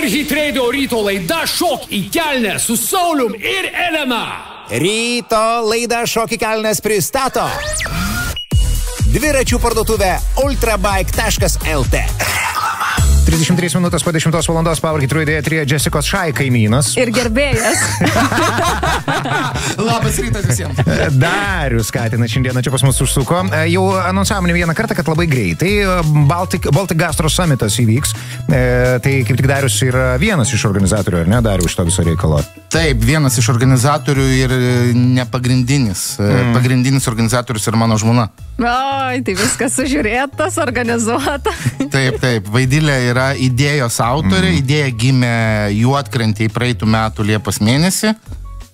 Hit Radio ryto laida Šok į kelnes su Saulium ir Elena. Ryto laida Šok į kelnes pristato dviračių parduotuvė ultrabike.lt. 33 minutės po 10 valandos Power Hit Radio 3 Jessicos Šai kaimynas. Ir gerbėjas. Labas rytas visiems. Darius Katinas šiandieną čia pas mus užsuko. Jau anonsavome vieną kartą, kad labai greitai Baltic Gastro Summitas įvyks. Tai kaip tik Darius yra vienas iš organizatorių, ar ne, Darius, šito viso reikalo? Taip, vienas iš organizatorių ir nepagrindinis. Pagrindinis organizatorius yra mano žmona. Oi, tai viskas sužiūrėtas, organizuota. Taip, Vaidilė yra idėjos autorė. Idėja gimė Juodkrantėje praeitų metų Liepos mėnesį.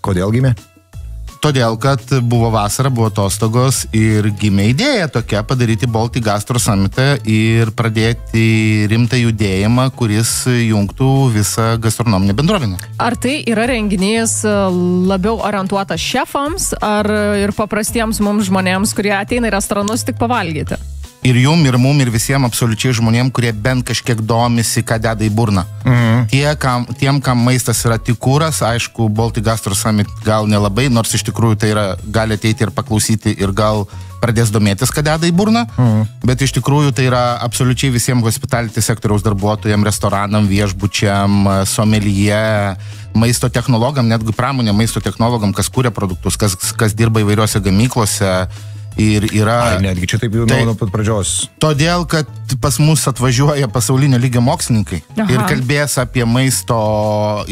Kodėl gimė? Todėl, kad buvo vasara, buvo atostogos ir gimė idėja tokia padaryti Baltic Gastro Summitą ir pradėti rimtą judėjimą, kuris jungtų visą gastronominę bendruomenę. Ar tai yra renginys labiau orientuotas šefams ar ir paprastiems mums žmonėms, kurie ateina į restoranus tik pavalgyti? Ir jum, ir mum, ir visiems absoliučiai žmonėm, kurie bent kažkiek domisi, ką deda į burną. Tiem, kam maistas yra tik kūras, aišku, Baltic Gastro Summit gal nelabai, nors iš tikrųjų tai yra, gali ateiti ir paklausyti ir gal pradės domėtis, ką deda į burną, bet iš tikrųjų tai yra absoliučiai visiems hospitality sektoriaus darbuotojams, restoranam, viešbučiam, someljė, maisto technologam, netgi pramonė maisto technologam, kas kūrė produktus, kas dirba įvairiuose gamyklose. Ir yra... Netgi čia taip jau nuo pat pradžios. Todėl, kad pas mus atvažiuoja pasaulinio lygio mokslininkai. Ir kalbės apie maisto,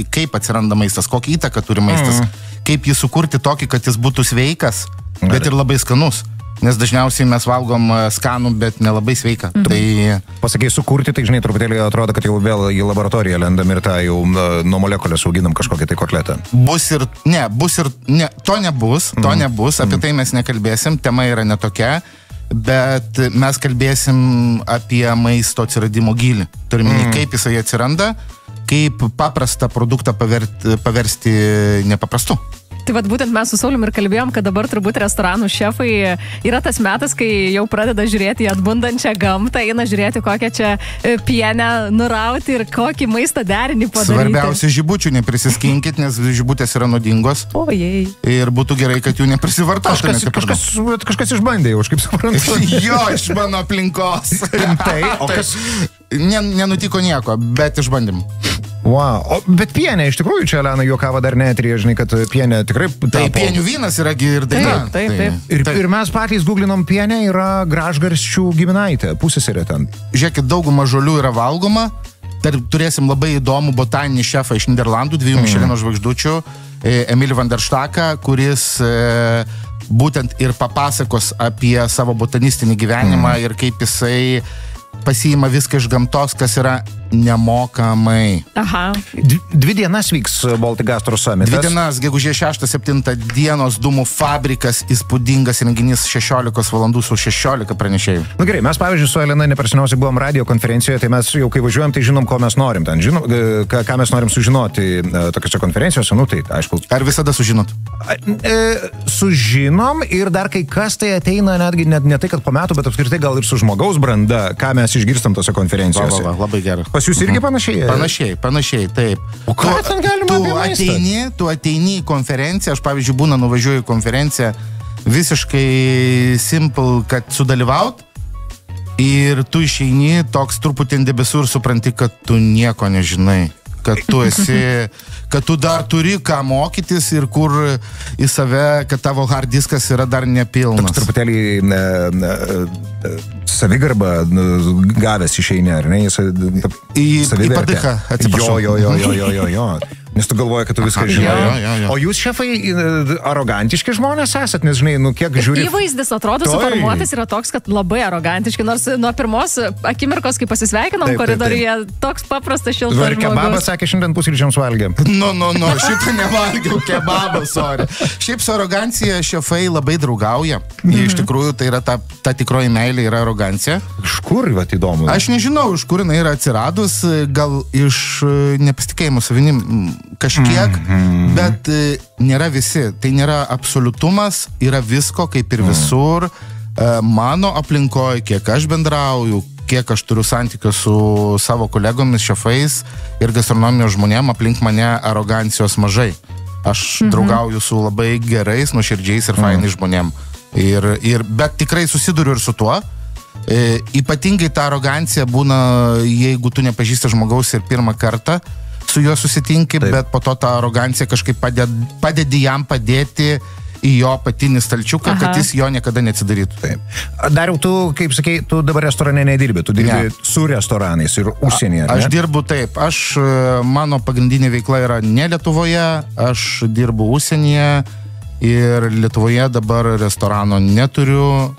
kaip atsiranda maistas, kokį įtaką turi maistas, kaip jį sukurti tokį, kad jis būtų sveikas, bet ir labai skanus. Nes dažniausiai mes valgom skanų, bet nelabai sveika. Tai... Pasakai, sukurti, tai žinai, truputėlį atrodo, kad jau vėl į laboratoriją lendam ir tą jau nuo molekulės auginam kažkokį tai kotletą. To nebus, apie tai mes nekalbėsim, tema yra netokia, bet mes kalbėsim apie maisto atsiradimo gylį. Turime, kaip jisai atsiranda, kaip paprastą produktą paversti nepaprastu. Tai vat būtent mes su Saulium ir kalbėjom, kad dabar turbūt restoranų šefai yra tas metas, kai jau pradeda žiūrėti į atbundančią gamtą, eina žiūrėti kokią čia pienę nurauti ir kokį maisto derinį padaryti. Svarbiausia, žibučių neprisiskinkit, nes žibutės yra nuodingos. Ojei. Ir būtų gerai, kad jų neprisivartotumėte. Kažkas išbandė, už kaip suprantu. Jo, iš mano aplinkos. Rimtai, o kas... Nenutiko nieko, bet išbandėm. Wow. Bet pienė, iš tikrųjų, čia Elena juokavo dar neetrija, žinai, kad pienė tikrai... Tai pienių vynas yra ir daina. Taip. Ir mes patys googlinom, pienė yra gražgarsčių giminaitė, pusseserė ten. Žiūrėkit, dauguma žolių yra valgoma. Turėsim labai įdomų botaninį šefą iš Niderlandų, 2 Michelino žvaigždučių, Emilį van der Štaką, kuris būtent ir papasakos apie savo botanistinį gyvenimą ir kaip jisai pasiima viską iš gamtos, kas yra nemokamai. Aha. 2 dienas vyks Baltic Gastro Summitas. 2 dienas, gegužės 6-7 dienos, dūmų fabrikas, įspūdingas renginys 16 valandų su 16 pranešėjų. Nu gerai, mes pavyzdžiui su Elena neperseniausiai buvom radio konferencijoje, tai mes jau kai važiuojam, tai žinom, ko mes norim ten. Žinom, ką mes norim sužinoti tokiose konferencijose, nu tai aišku. Ar visada sužinot? Sužinom ir dar kai kas tai ateina netgi ne tai, kad po metų, bet apskritai gal ir su žmogaus branda, ką mes išgirstam tose konferencijose. Labai gerai. Pas jūs irgi panašiai? Panašiai, taip. O ką ten galima apie maistą? Tu ateini į konferenciją, aš pavyzdžiui nuvažiuoju į konferenciją visiškai simple, kad sudalyvaut ir tu išeini toks truputį ant debesų ir supranti, kad tu nieko nežinai. Kad tu esi, kad tu dar turi ką mokytis ir kur į save, kad tavo hard diskas yra dar nepilnas. Toks truputėlį savigarbą gavęs išeini, ar ne? Į padyką, atsiprašau. Jo. Nes tu galvoji, kad tu viską žinai. O jūs, šefai, arogantiški žmonės esat, nes žinai, kiek žiūri... Įvaizdis atrodo suformuotas yra toks, kad labai arogantiški, nors nuo pirmos akimirkos, kai pasisveikinom koridoriuje, toks paprastas šiltas žmogus. Ir kebabą, sakė, šiandien pusryčiams valgėm. Šitą nevalgiau, kebabą, sorry. Šiaip su arogancija šefai labai draugauja. Iš tikrųjų, tai yra ta tikroji meilė, yra arogancija. Iš kur, vat įdomu? Aš nežinau, iš kur jinai yra atsiradus, gal iš nepasitikėjimo savinim kažkiek, bet nėra visi. Tai nėra absoliutumas, yra visko, kaip ir visur. Mano aplinkoje, kiek aš bendrauju, kiek aš turiu santykių su savo kolegomis, šefais ir gastronomijos žmonėm, aplink mane arogancijos mažai. Aš draugauju su labai gerais, nuoširdžiais ir fainais žmonėm. Bet tikrai susiduriu ir su tuo. Ypatingai ta arogancija būna, jeigu tu nepažįsti žmogaus ir pirmą kartą su juo susitinki, bet po to ta arogancija kažkaip padedi jam padėti į jo patinį stalčiuką, kad jis jo niekada neatsidarytų. Taip. Dariau, tu, kaip sakei, tu dabar restorane nedirbi, tu dirbi su restoranais ir užsienyje. Aš dirbu taip, mano pagrindinė veikla yra ne Lietuvoje, aš dirbu užsienyje ir Lietuvoje dabar restorano neturiu,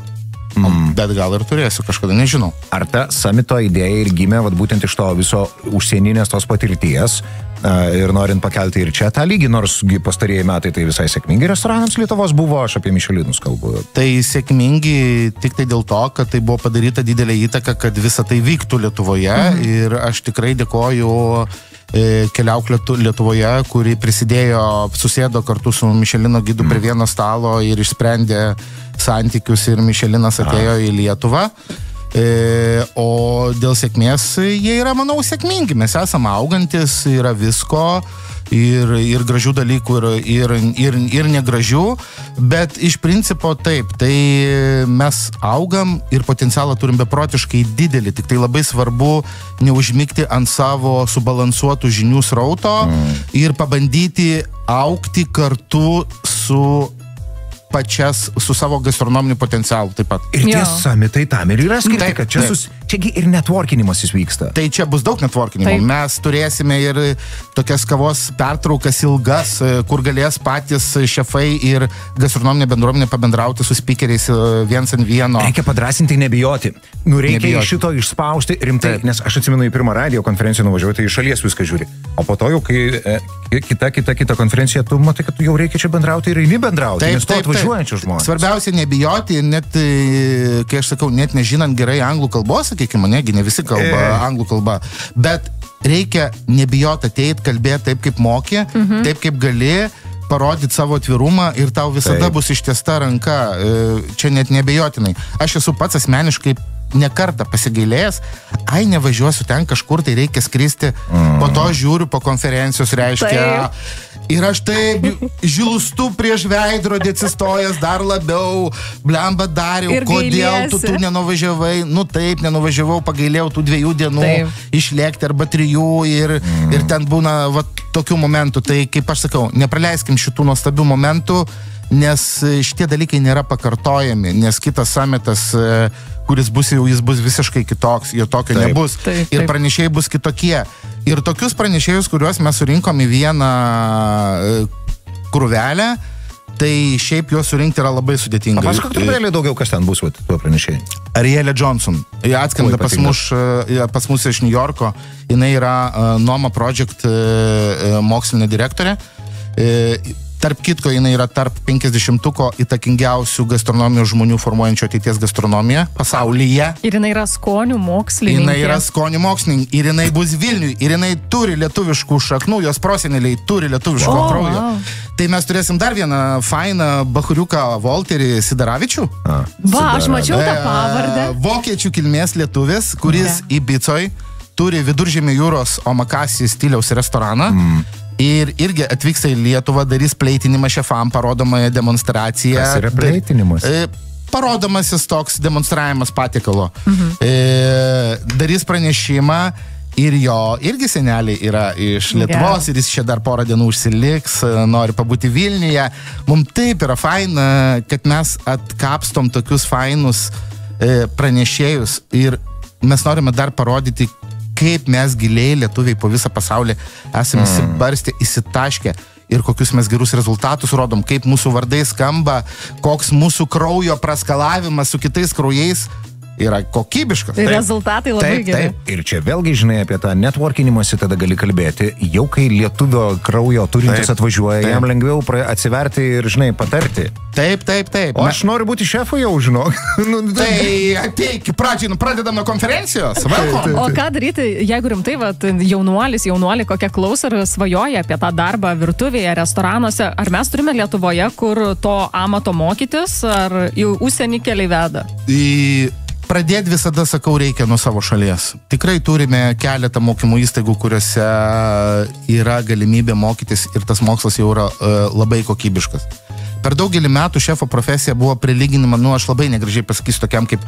bet gal ir turėsiu kažkada, nežinau. Ar ta samito idėja ir gimė būtent iš to viso užsieninės tos patirties ir norint pakelti ir čia tą lygį, nors pastarėjai metai tai visai sėkmingi restoranams Lietuvos buvo, aš apie Mišelinus kalbu. Tai sėkmingi tik tai dėl to, kad tai buvo padaryta didelė įtaka, kad visa tai vyktų Lietuvoje ir aš tikrai dėkoju keliauklė Lietuvoje, kuri prisidėjo, susėdo kartu su Mišelino gidu prie vieno stalo ir išsprendė santykius ir Mišelinas atėjo į Lietuvą. O dėl sėkmės jie yra, manau, sėkmingi. Mes esame augantis, yra visko ir gražių dalykų ir negražių, bet iš principo taip, tai mes augam ir potencialą turim beprotiškai didelį, tik tai labai svarbu neužmigti ant savo subalansuotų žinių srauto ir pabandyti augti kartu su savo gastronominiu potencialu taip pat. Ir tie samitai tam ir yra skirti, kad čiagi ir networkinimas vyksta. Tai čia bus daug networkinimo. Mes turėsime ir tokias kavos pertraukas ilgas, kur galės patys šefai ir gastronominė bendruomenė pabendrauti su speakeriais viens ant vieno. Reikia padrasinti, nebijoti. Reikia iš šito išspausti rimtai, nes aš atsimenu į pirmą radio konferenciją nuvažiuoti, tai iš šalies viską žiūri. O po to jau, kai kita konferencija, tu matai, kad jau reikia čia bendrauti ir eini bendrauti. Svarbiausia nebijoti, net, kai aš sakau, net nežinant gerai anglų kalbos, sakykime, negi ne visi kalba anglų kalba, bet reikia nebijoti ateiti, kalbėti taip, kaip moki, taip, kaip gali, parodyti savo atvirumą ir tau visada bus ištiesta ranka, čia net nebijotinai. Aš esu pats asmeniškai nekartą pasigailėjęs, nevažiuosiu ten kažkur, tai reikia skristi, po to žiūriu po konferencijos, reiškia, ir aš taip žilstu prieš veidrodį atsistojęs dar labiau, blemba dariau, kodėl tu nenuvažiavai, taip, nenuvažiavau, pagailėjau tų 2 dienų išlėkti arba 3 ir ten būna tokių momentų, tai kaip aš sakau, nepraleiskim šitų nuostabių momentų, nes šitie dalykai nėra pakartojami, nes kitas samitas, kuris bus jau, jis bus visiškai kitoks, jo tokio nebus. Ir pranešėjai bus kitokie. Ir tokius pranešėjus, kuriuos mes surinkom į vieną krūvelę, tai šiaip juos surinkti yra labai sudėtinga. Papasakok truputėlį daugiau, kas ten bus, tuo pranešėjai. Arielė Johnson. Jie atskrenda pas mus iš New Yorko. Jinai yra Noma Project mokslinė direktorė. Tarp kitko, jinai yra tarp 50-tuko įtakingiausių gastronomijos žmonių formuojančio ateities gastronomiją pasaulyje. Ir jinai yra skonių mokslininkė. Jinai yra skonių mokslininkė. Ir jinai bus Vilniui. Ir jinai turi lietuviškų šaknų, jos proseneliai turi lietuviško kraujo. Tai mes turėsim dar vieną fainą bachuriuką Volterį Sidaravičių. Aš mačiau tą pavardę. Vokiečių kilmės lietuvis, kuris Ibicoj turi Viduržemio jūros omakasi stiliaus restoraną. Ir irgi atvyksta į Lietuvą, darys pleitinimą šefam, parodomąją demonstraciją. Kas yra pleitinimas? Parodomasis toks demonstravimas patiekalo. Darys pranešimą ir jo irgi seneliai yra iš Lietuvos ir jis čia dar porą dienų užsiliks, nori pabūti Vilniuje. Mums taip yra faina, kad mes atkapstom tokius fainus pranešėjus ir mes norime dar parodyti, kaip mes giliai lietuviai po visą pasaulį esame įsibarstę, įsitaškę ir kokius mes gerus rezultatus rodom, kaip mūsų vardai skamba, koks mūsų kraujo praskalavimas su kitais kraujais yra kokybiškas. Tai rezultatai labai geri. Ir čia vėlgi, žinai, apie tą networkinimąsi tada gali kalbėti, jau kai lietuvio kraujo turintis atvažiuoja, jam lengviau atsiverti ir, žinai, patarti. Taip. O aš noriu būti šefu jau, žinok. Tai ateik, pradžiai, pradedam nuo konferencijos. O ką daryti, jeigu rimtai, jaunuoliai kokie klauso ir svajoja apie tą darbą virtuvėje, restoranuose, ar mes turime Lietuvoje, kur to amato mokytis, ar į užsienį keliai veda? Pradėti visada, sakau, reikia nuo savo šalies. Tikrai turime keletą mokymų įstaigų, kuriuose yra galimybė mokytis ir tas mokslas jau yra labai kokybiškas. Per daugelį metų šefo profesija buvo prilyginama, aš labai negražiai pasakysiu tokiam kaip,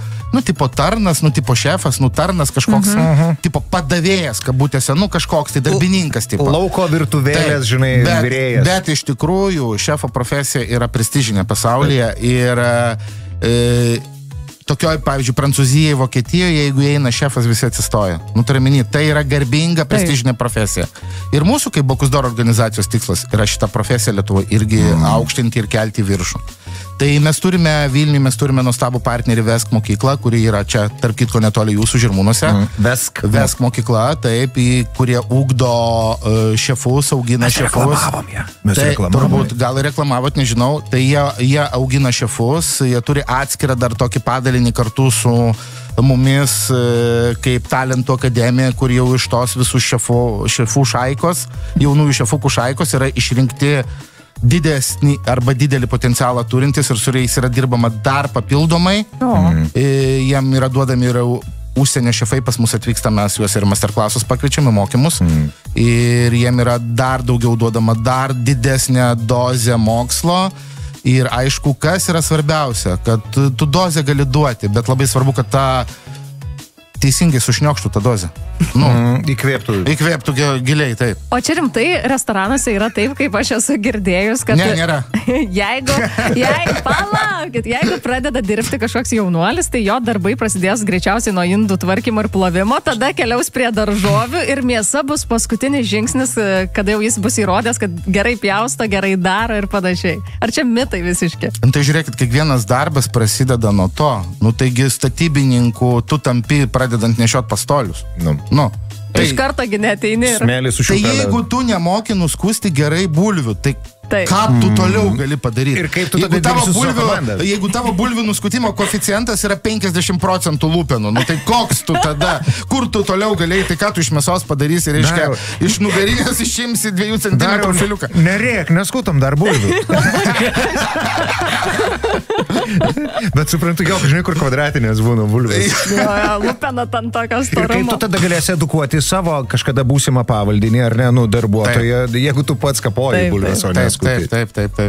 tipo tarnas, tipo šefas, tarnas kažkoks, tipo padavėjas, kabutėse, kažkoks, tai darbininkas, tipo. Lauko virtuvėlės, žinai, virėjas. Bet iš tikrųjų šefo profesija yra prestižinė pasaulyje ir tokioj, pavyzdžiui, Prancūzijoje, Vokietijoje, jeigu eina šefas, visi atsistoja. Turiu, tai yra garbinga, prestižinė profesija. Ir mūsų, kaip Bocuse d'Or organizacijos tikslas, yra šitą profesiją Lietuvoje irgi aukštinti ir kelti į viršų. Tai mes turime Vilniuje, mes turime nuostabų partnerį Vesk mokyklą, kuri yra čia, tarp kitko, netoli jūsų Žirmūnuose. Vesk mokykla, taip, kurie ugdo šefus, augina šefus. Reklamavom ją. Mes reklamavom. Turbūt, gal reklamavot, nežinau. Tai jie augina šefus, jie turi atskirą dar tokį padalinį kartu su mumis kaip Talentų akademija, kur jau iš tos visų šefų šaikos, jaunųjų šefukų šaikos yra išrinkti didesnį arba didelį potencialą turintis ir su jais yra dirbama dar papildomai. Jiem yra duodami ir užsienio šefai, pas mus atvyksta, mes juos ir masterklasus pakviečiame mokymus. Ir jiem yra dar daugiau duodama, dar didesnė dozė mokslo. Ir aišku, kas yra svarbiausia, kad tu dozę gali duoti, bet labai svarbu, kad ta teisingai sušniokštų tą dozę. Įkvėptų giliai, taip. O čia rimtai restoranuose yra taip, kaip aš esu girdėjus, kad... Ne, nėra. Jeigu pradeda dirbti kažkoks jaunuolis, tai jo darbai prasidės greičiausiai nuo indų tvarkymo ir plovimo, tada keliaus prie daržovių ir mėsa bus paskutinis žingsnis, kada jau jis bus įrodęs, kad gerai pjausto, gerai daro ir panašiai. Ar čia mitai visiški? Tai žiūrėkit, kiekvienas darbas prasideda nuo to. Taigi statybininkų tu tampi pradedant nešiot pastolius. Iš karto neateini. Tai jeigu tu nemoki nuskusti gerai bulvių, tai ką tu toliau gali padaryti? Ir kaip tu tada dirbsi su komanda? Jeigu tavo bulvių nuskutimo koeficientas yra 50% lūpenų, tai koks tu tada? Kur tu toliau galėjai? Tai ką tu iš mėsos padarysi? Reiškia, iš nugarinės išimsi 2 cm filiuką. Nerėk, neskutam dar bulvių. Bet suprantu, žinai, kur kvadratinės būna bulvės. Lūpena ant tokios storumo. Ir kaip tu tada galėsi edukuoti savo kažkada būsimą pavaldinį, ar ne, darbuotoją, jeigu tu pats kapoji bulvės, o neskuti. Taip.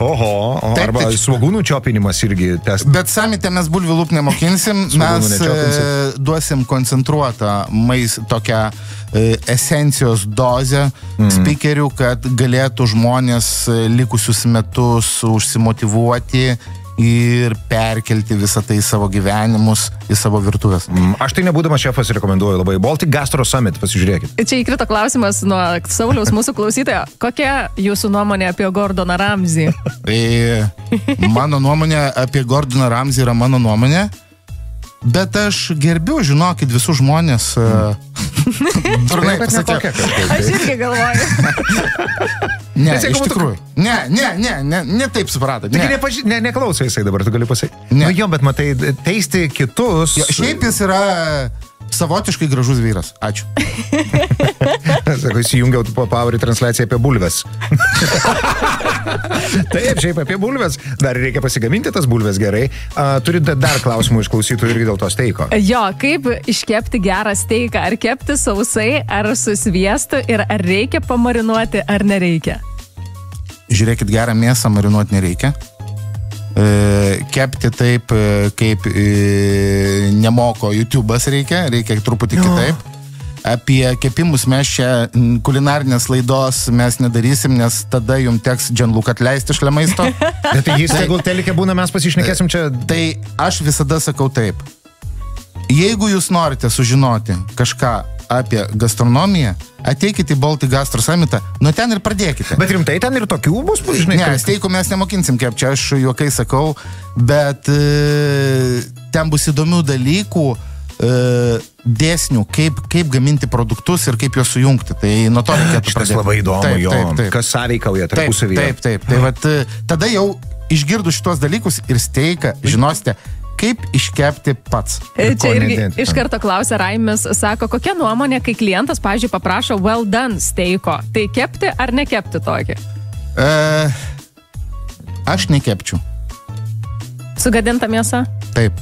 Oho, arba svogūnų čiopinimas irgi testas. Bet samite mes bulvių lūp nemokinsim, mes duosim koncentruotą tokią esencijos dozę speakerių, kad galėtų žmonės likusius metus užsimotyvuoti ir perkelti visą tai į savo gyvenimus, į savo virtuvės. Aš tai nebūdamas šefas rekomenduoju labai. Baltic Gastro Summit, pasižiūrėkit. Čia įkrito klausimas nuo Sauliaus mūsų klausytojo. Kokia jūsų nuomonė apie Gordoną Ramsay? Mano nuomonė apie Gordoną Ramsay yra mano nuomonė. Bet aš gerbiu, žinokit, visus žmonės. Durnai pasakiau. Aš irgi galvoju. Ne, iš tikrųjų. Ne taip supratot. Neklausai jisai dabar, tu gali pasakyti. Jo, bet matai, teisti kitus. Šiaip jis yra savotiškai gražus vyras. Ačiū. Sako, įsijungiau Power transliaciją apie bulves. Taip, šiaip apie bulves. Dar reikia pasigaminti tas bulves gerai. Turite dar klausimų iš klausytojų irgi dėl to steiko. Jo, kaip iškepti gerą steiką? Ar kepti sausai, ar su sviestu ir ar reikia pamarinuoti, ar nereikia? Žiūrėkit, gerą mėsą marinuoti nereikia. Kepti taip, kaip nemoko YouTube'as reikia truputį kitaip. Apie kepimus mes čia kulinarinės laidos mes nedarysim, nes tada jums teks Džanluk atleisti šalia maisto. Bet jis tegul telike būna, mes pasišnekėsim čia. Tai aš visada sakau taip. Jeigu jūs norite sužinoti kažką apie gastronomiją, ateikite į Baltic Gastro Summitą, nuo ten ir pradėkite. Bet rimtai ten ir tokių bus, žinai? Ne, steikų mes nemokinsim kepti, čia aš juokai sakau, bet ten bus įdomių dalykų, dėsnių, kaip gaminti produktus ir kaip juos sujungti. Tai nuo to reikėtų pradėti. Šitas labai įdomu, kas sąveikauja tarpusavyje. Taip. Tai vat, tada jau išgirdus šitos dalykus ir steiką, žinosite, kaip iškepti pats. Čia irgi iš karto klausia Raimis, sako, kokia nuomonė, kai klientas, pavyzdžiui, paprašo well done steiko, tai kepti ar nekepti tokį? Aš nekepčiau. Sugadinta mėsa? Taip.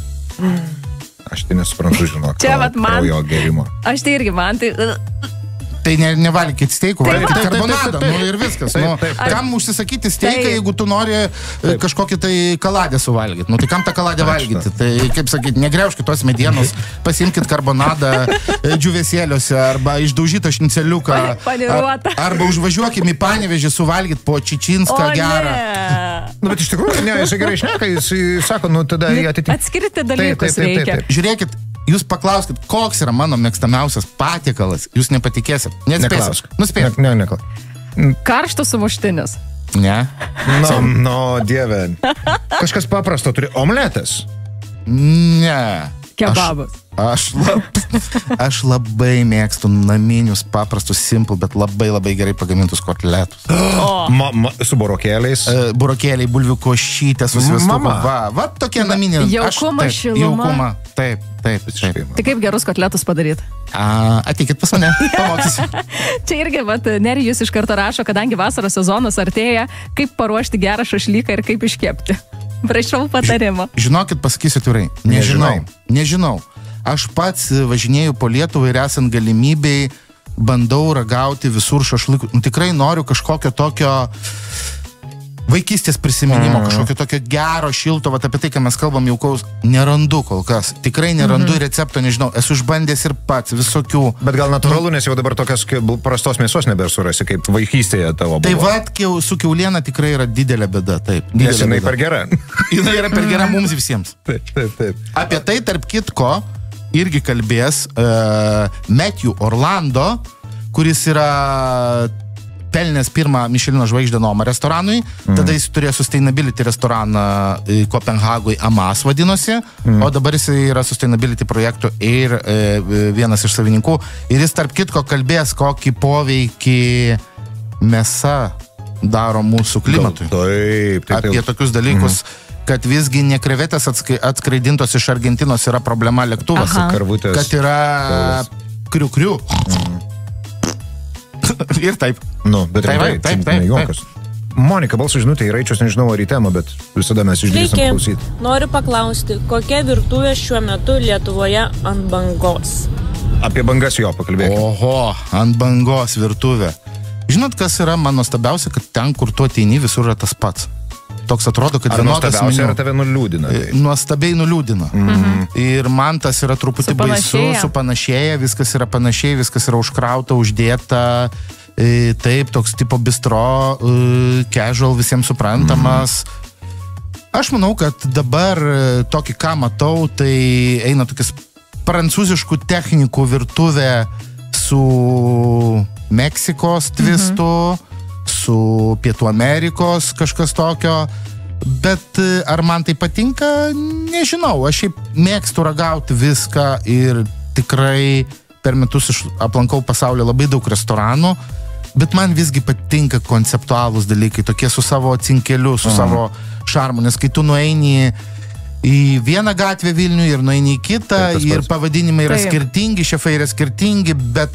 Aš tai nesuprantu, žinok. Čia vat man. Kraujo gerimo. Aš tai irgi man tai... Tai nevalgykit steikų, valgykit taip, karbonadą, taip. nu ir viskas. Taip. Kam užsisakyti steiką, Taip. jeigu tu nori kažkokį tai kaladę suvalgyti? Nu tai kam tą kaladę valgyti? Tai kaip sakyti, negriauškit tos medienos, pasimkit karbonadą džiuvėsėliuose arba išdaužytą šniceliuką. Paniruotą. Arba užvažiuokim į Panevėžį suvalgyti po Čičinską gerą. Nu, bet iš tikrųjų, ne, jis gerai šneka, jis sako, nu tada jį atitikti. Atskirti dalykus reikia. Žiūrėkit, jūs paklauskit, koks yra mano mėgstamiausias patiekalas, jūs nepatikėsit. Nespėsit. Nuspėsit. Neklausk. Karštas sumuštinis. Ne. No, dieve. Kažkas paprasto turi. Omletas. Ne. Kebabas. Aš labai mėgstu naminius, paprastus, simple, bet labai gerai pagamintus kotletus. Su burokėliais. Burokėliai, bulvių košytės, su sviestuku. Va, tokie naminiai. Jaukumas, šiluma. Jaukuma, taip. Tai kaip gerus kotletus padaryti? Ateikit pas mane, pamokysiu. Čia irgi, Nerijus iš karto rašo, kadangi vasaros sezonas artėja, kaip paruošti gerą šašlyką ir kaip iškepti. Prašau patarimo. Žinokit, pasakysiu atvirai. Nežinau. Aš pats važinėju po Lietuvą ir esant galimybei bandau ragauti visur šašlykų. Tikrai noriu kažkokio tokio vaikystės prisiminimo, kažkokio tokio gero, šilto, vat apie tai, kai mes kalbam jaukaus, nerandu kol kas. Tikrai nerandu recepto, nežinau, esu išbandęs ir pats visokių. Bet gal natūralu, nes jau dabar tokios prastos mėsos nebesurasi, kaip vaikystėje tavo buvo. Tai vat, su kiauliena tikrai yra didelė bėda, taip. Nes jinai per gera. Jinai yra per gera mums visiems. Taip. Apie tai, tarp kitko, irgi kalbės Matthew Orlando, kuris yra pelnęs pirmą Michelino žvaigždę Noma restoranui, tada jis turėjo Sustainability restoraną Kopenhagui, Amas vadinosi, o dabar jis yra Sustainability projektų ir vienas iš savininkų. Ir jis tarp kitko kalbės, kokį poveikį mėsa daro mūsų klimatui. Taip. Apie tokius dalykus, kad visgi ne krevetės atskraidintos iš Argentinos yra problema lėktuvas, kad yra kriukrių. Ir taip. Nu, bet taip. Monika, balsų žinutė į Raičius, nežinau ar į temą, bet visada mes išdrįstam klausyti. Noriu paklausti, kokia virtuvė šiuo metu Lietuvoje ant bangos? Apie bangas jo pakalbėkime. Oho, ant bangos virtuvė. Žinot, kas yra man nuostabiausia, kad ten, kur tu ateini, visur yra tas pats. Toks atrodo, kad vienodas meniu. Ar tave nuliūdina? Nuostabiai nuliūdina. Ir man tas yra truputį baisu, supanašėja, viskas yra panašiai, viskas yra užkrauta, uždėta, taip, toks tipo bistro, casual, visiems suprantamas. Aš manau, kad dabar tokį, ką matau, tai eina tokis prancūziškų technikų virtuvė su Meksikos tvistu, su Pietų Amerikos kažkas tokio, bet ar man tai patinka, nežinau. Aš šiaip mėgstu ragauti viską ir tikrai per metus aplankau pasaulio labai daug restoranų, bet man visgi patinka konceptualūs dalykai, tokie su savo cinkeliu, su savo šarmu, nes kai tu nueini į vieną gatvę Vilnių ir nueini į kitą, ir pavadinimai yra skirtingi, šefai yra skirtingi, bet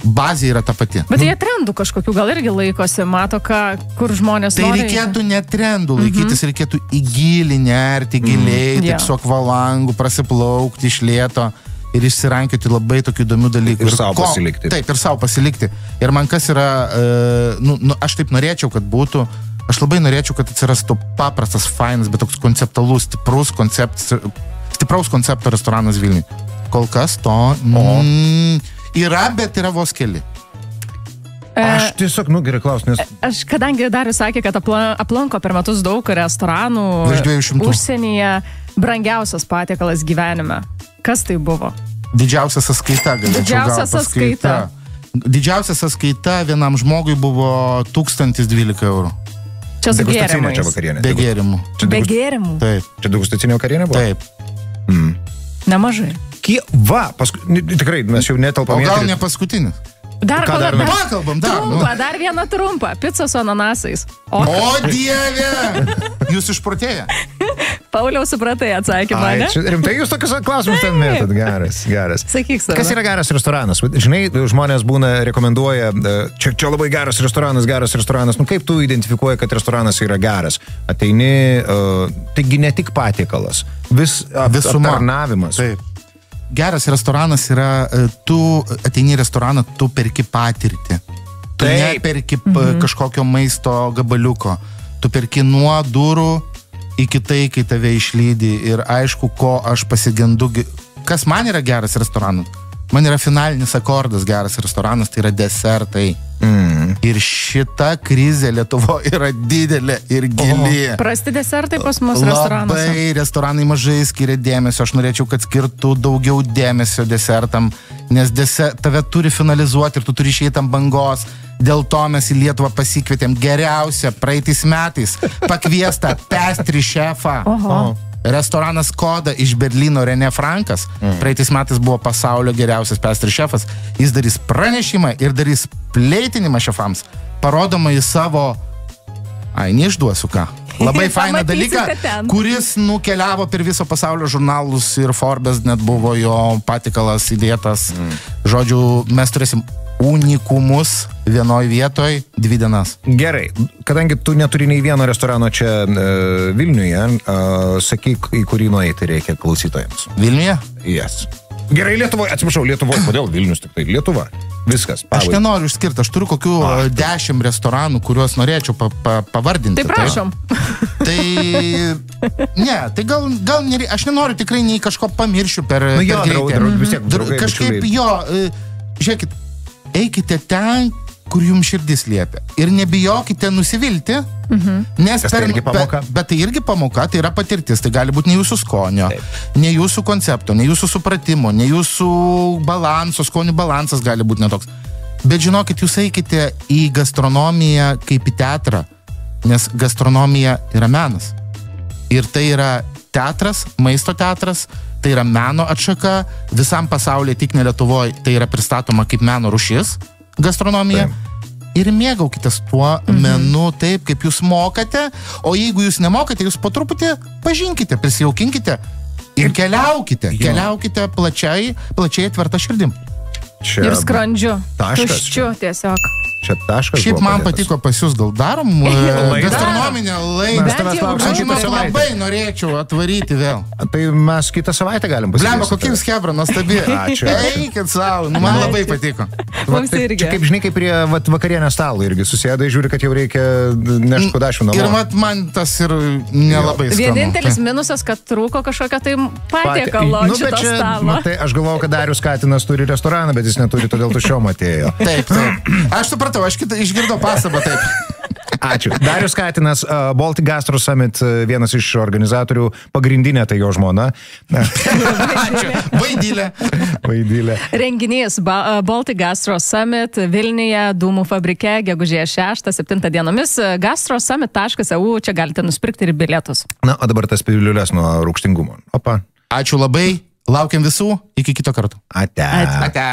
bazė yra ta pati. Bet jie trendų kažkokių gal irgi laikosi, mato, kur žmonės tai nori. Tai reikėtų ne trendų laikytis, reikėtų į gilį nerti, giliai, taip su akvalangų, prasiplaukti iš lėto ir išsirankioti labai tokių įdomių dalykų. Ir savo pasilikti. Taip, ir savo pasilikti. Ir man kas yra, aš taip norėčiau, kad būtų, aš labai norėčiau, kad atsirastų paprastas, fainas, bet toks konceptualus, stipraus koncepto restoranas Vilniui. Kol kas to yra, bet yra vos keli. Aš tiesiog, gerai klausiu, nes... Aš, kadangi Darius sakė, kad aplanko per metus daug restoranų užsienyje, brangiausias patiekalas gyvenime. Kas tai buvo? Didžiausia sąskaita, galėčiau gauti paskaitą. Didžiausia sąskaita vienam žmogui buvo 1012 eurų. Čia su gėrimais. Be gėrimų. Be gėrimų? Taip. Čia degustacinė vakarienė buvo? Taip. Nemažai. Tikrai, mes jau netelpam. O gal ne paskutinis? Pakalbam, dar vieną trumpą. Pica su ananasais. O Dieve! Jūs išprotėję? Pauliau, supratai atsakymą, ne? Rimtai jūs tokius klausimus ten metat. Geras. Sakyk savo. Kas yra geras restoranas? Žinai, žmonės rekomenduoja, čia labai geras restoranas. Nu kaip tu identifikuoji, kad restoranas yra geras? Ateini, taigi ne tik patiekalas. Aptarnavimas. geras restoranas yra, tu ateini į restoraną, tu perki patirtį. Tu neperki kažkokio maisto gabaliuko. Tu perki nuo durų iki tai, kai tave išlydi. Ir aišku, ko aš pasigendu. Kas man yra geras restoranas? Man yra finalinis akordas geras restoranas, tai yra desertai. Ir šita krizė Lietuvoje yra didelė ir gili. Prasti desertai pas mus restoranuose. Labai restoranai mažai skiria dėmesio. Aš norėčiau, kad skirtų daugiau dėmesio desertam, nes tave turi finalizuoti ir tu turi išeiti ant bangos. Dėl to mes į Lietuvą pasikvietėm geriausią praeitais metais pakviestą pastry šefą. Restoranas Koda iš Berlyno, René Frankas. Praeitais metais buvo pasaulio geriausias pastry šefas. Jis darys pranešimą ir darys pleitinimą šefams. Parodoma į savo... neišduosiu ką. Labai fainą dalyką, kuris nukeliavo per viso pasaulio žurnalus ir Forbes net buvo jo patikalas įdėtas. Žodžiu, mes turėsim unikumus vienoj vietoj 2 dienas. Gerai, kadangi tu neturi nei vieno restorano čia Vilniuje, sakyk, į kurį nueiti reikia klausytojams. Vilniuje? Yes. Gerai, Lietuvoje, atsiprašau, Lietuvoje, kodėl Vilnius tik tai? Lietuva. Viskas. Aš nenoriu išskirti, aš turiu kokių 10 restoranų, kuriuos norėčiau pavardinti. Tai prašom. Tai gal aš nenoriu tikrai nei kažko pamiršiu per greitį. Kažkaip žiūrėkit, eikite ten, kur jums širdis liepia. Ir nebijokite nusivilti, nes bet tai irgi pamoka, tai yra patirtis, tai gali būti ne jūsų skonio, ne jūsų koncepto, ne jūsų supratimo, ne jūsų balanso, skonių balansas gali būti netoks. Bet žinokit, jūs eikite į gastronomiją kaip į teatrą, nes gastronomija yra menas. Ir tai yra teatras, maisto teatras, tai yra meno atšaka, visam pasaulyje, tik ne Lietuvoje, tai yra pristatoma kaip meno rūšis, gastronomija. Ir mėgaukitės tuo menu taip, kaip jūs mokate, o jeigu jūs nemokate, jūs po truputį pažinkite, prisijaukinkite ir keliaukite plačiai atverta širdim. Ir skrandžiu, tuščiu tiesiog. Čia taškas. Šiaip man patiko pas jūs, gal darom gastronominę laidą. Aš labai norėčiau atvaryti vėl. Tai mes kitą savaitę galim pasikviesti. Blemba, kokia jūs kebra, nuostabi. Ačiū. Eikit savo, man labai patiko. Čia kaip žinai, kaip prie vakarienės stalo irgi susėdai, žiūri, kad jau reikia nešti kudašių namo. Ir man tas ir nelabai skanu. Vienintelis minusas, kad trūko kažkokio tai patiekalo šito stalo. Tai aš galvoju, kad Darius Katinas turi restoraną, bet jis neturi, todėl tuščiom atėjo. Taip. Aš supratau, aš išgirdau pastabą, taip. Ačiū. Darius Katinas, Baltic Gastro Summit, vienas iš organizatorių, pagrindinė tai jo žmona. Ačiū. Vaidylė. Renginys Baltic Gastro Summit Vilniuje, Dūmų fabrike, gegužės 6-7 dienomis. gastrosummit.eu, čia galite nusipirkti ir bilietus. Na, o dabar tas piliulės nuo rūgštingumo. Opa. Ačiū labai, laukiam visų, iki kito karto. Ate. Ate.